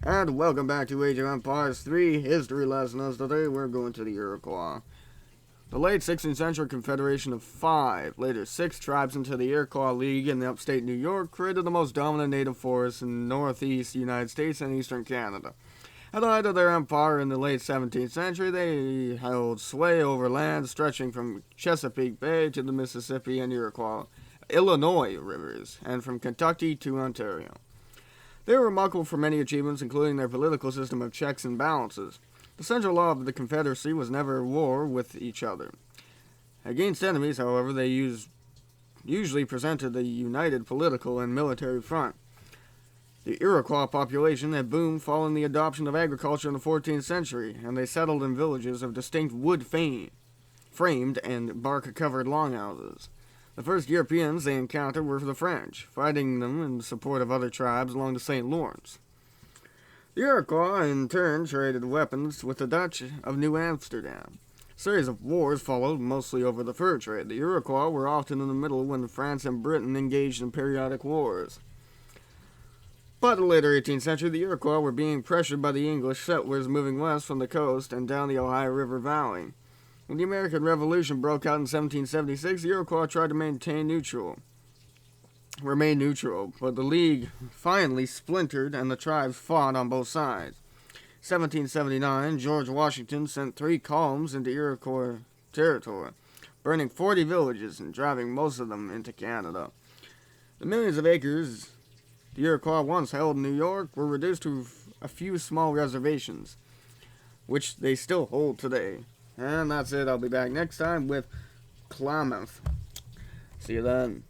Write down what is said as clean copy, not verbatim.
And welcome back to Age of Empires 3 History Lessons. Today we're going to the Iroquois. The late 16th century confederation of 5, later 6 tribes into the Iroquois League in the upstate New York created the most dominant native forest in northeast United States and eastern Canada. At the height of their empire in the late 17th century, they held sway over land stretching from Chesapeake Bay to the Mississippi and Illinois rivers, and from Kentucky to Ontario. They were remarkable for many achievements, including their political system of checks and balances. The central law of the Confederacy was never war with each other. Against enemies, however, they usually presented a united political and military front. The Iroquois population had boomed following the adoption of agriculture in the 14th century, and they settled in villages of distinct wood-framed and bark-covered longhouses. The first Europeans they encountered were the French, fighting them in support of other tribes along the St. Lawrence. The Iroquois, in turn, traded weapons with the Dutch of New Amsterdam. A series of wars followed, mostly over the fur trade. The Iroquois were often in the middle when France and Britain engaged in periodic wars. By the later 18th century, the Iroquois were being pressured by the English settlers moving west from the coast and down the Ohio River Valley. When the American Revolution broke out in 1776, the Iroquois tried to remain neutral, but the League finally splintered and the tribes fought on both sides. 1779, George Washington sent 3 columns into Iroquois territory, burning 40 villages and driving most of them into Canada. The millions of acres the Iroquois once held in New York were reduced to a few small reservations, which they still hold today. And that's it. I'll be back next time with Klamath. See you then.